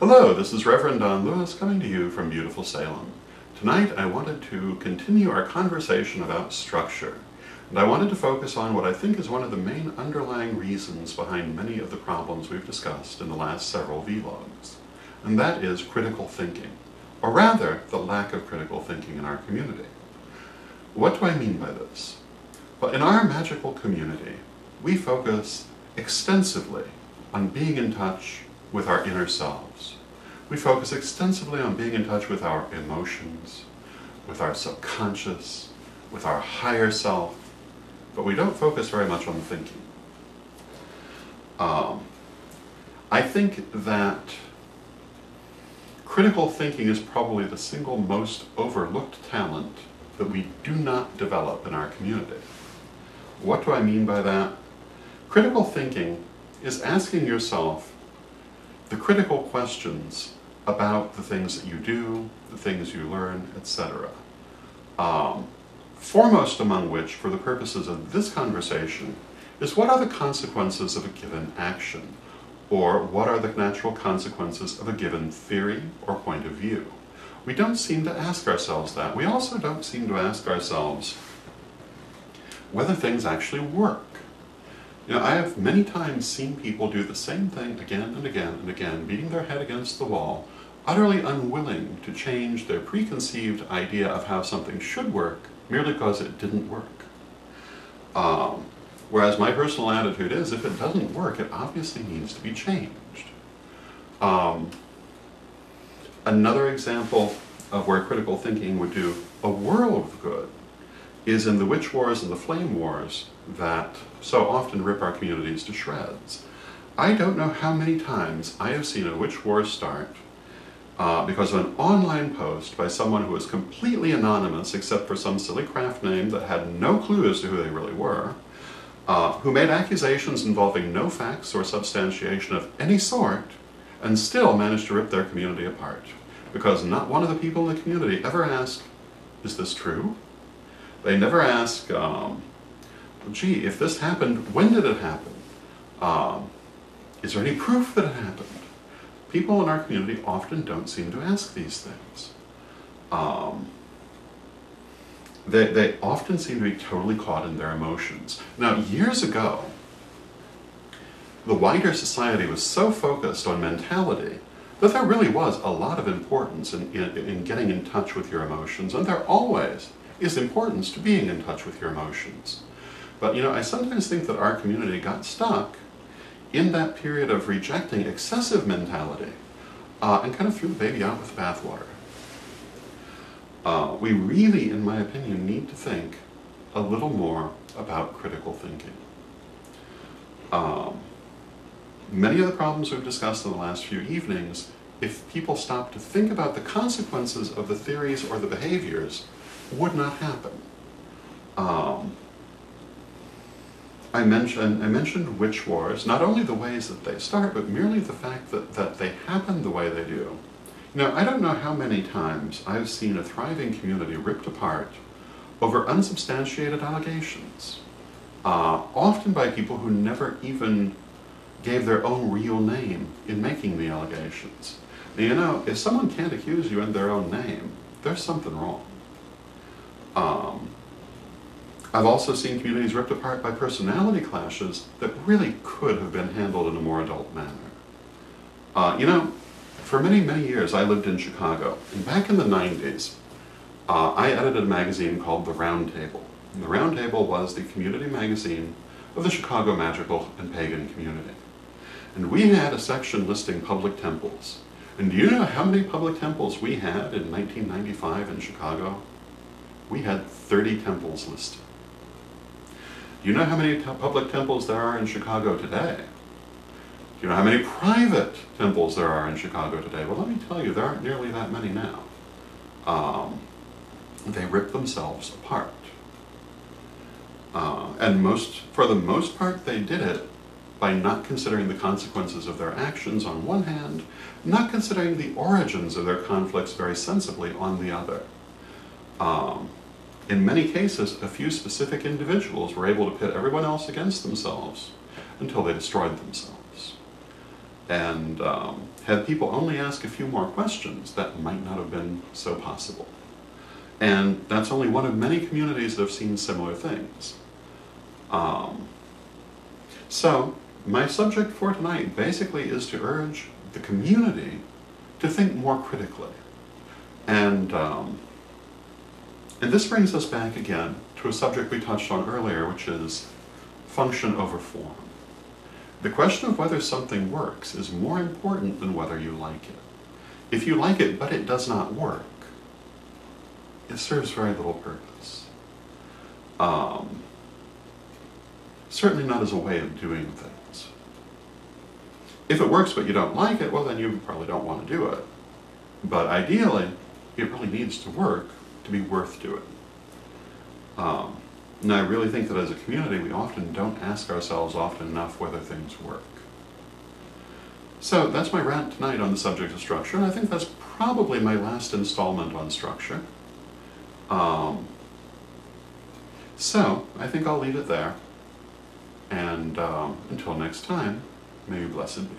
Hello, this is Reverend Don Lewis coming to you from beautiful Salem. Tonight I wanted to continue our conversation about structure, and I wanted to focus on what I think is one of the main underlying reasons behind many of the problems we've discussed in the last several vlogs, and that is critical thinking, or rather, the lack of critical thinking in our community. What do I mean by this? Well, in our magical community, we focus extensively on being in touch with our inner selves. We focus extensively on being in touch with our emotions, with our subconscious, with our higher self, but we don't focus very much on thinking. I think that critical thinking is probably the single most overlooked talent that we do not develop in our community. What do I mean by that? Critical thinking is asking yourself the critical questions about the things that you do, the things you learn, etc. Foremost among which, for the purposes of this conversation, is what are the consequences of a given action, or what are the natural consequences of a given theory or point of view. We don't seem to ask ourselves that. We also don't seem to ask ourselves whether things actually work. You know, I have many times seen people do the same thing again and again and again, beating their head against the wall, utterly unwilling to change their preconceived idea of how something should work merely because it didn't work. Whereas my personal attitude is, if it doesn't work, it obviously needs to be changed. Another example of where critical thinking would do a world of good is in the witch wars and the flame wars that so often rip our communities to shreds. I don't know how many times I have seen a witch war start because of an online post by someone who was completely anonymous except for some silly craft name that had no clue as to who they really were, who made accusations involving no facts or substantiation of any sort, and still managed to rip their community apart. Because not one of the people in the community ever asked, is this true? They never ask, gee, if this happened, when did it happen? Is there any proof that it happened? People in our community often don't seem to ask these things. They often seem to be totally caught in their emotions. Now, years ago, the wider society was so focused on mentality that there really was a lot of importance in getting in touch with your emotions, and there always is importance to being in touch with your emotions. But you know, I sometimes think that our community got stuck in that period of rejecting excessive mentality and kind of threw the baby out with the bathwater. We really, in my opinion, need to think a little more about critical thinking. Many of the problems we've discussed in the last few evenings, if people stopped to think about the consequences of the theories or the behaviors, would not happen. I mentioned witch wars, not only the ways that they start, but merely the fact that they happen the way they do. You know, I don't know how many times I've seen a thriving community ripped apart over unsubstantiated allegations, often by people who never even gave their own real name in making the allegations. Now, you know, if someone can't accuse you in their own name, there's something wrong. I've also seen communities ripped apart by personality clashes that really could have been handled in a more adult manner. You know, for many, many years I lived in Chicago, and back in the 90s, I edited a magazine called The Round Table. And The Round Table was the community magazine of the Chicago magical and pagan community. And we had a section listing public temples. And do you know how many public temples we had in 1995 in Chicago? We had 30 temples listed. Do you know how many public temples there are in Chicago today? Do you know how many private temples there are in Chicago today? Well, let me tell you, there aren't nearly that many now. They rip themselves apart. And for the most part, they did it by not considering the consequences of their actions on one hand, not considering the origins of their conflicts very sensibly on the other. In many cases, a few specific individuals were able to pit everyone else against themselves until they destroyed themselves. And had people only ask a few more questions, that might not have been so possible. And that's only one of many communities that have seen similar things. So, my subject for tonight basically is to urge the community to think more critically. And this brings us back again to a subject we touched on earlier, which is function over form. The question of whether something works is more important than whether you like it. If you like it but it does not work, it serves very little purpose. Certainly not as a way of doing things. If it works but you don't like it, well then you probably don't want to do it. But ideally, it really needs to work to be worth doing. And I really think that as a community, we often don't ask ourselves often enough whether things work. So that's my rant tonight on the subject of structure, and I think that's probably my last installment on structure. So I think I'll leave it there, and until next time, may you blessed be.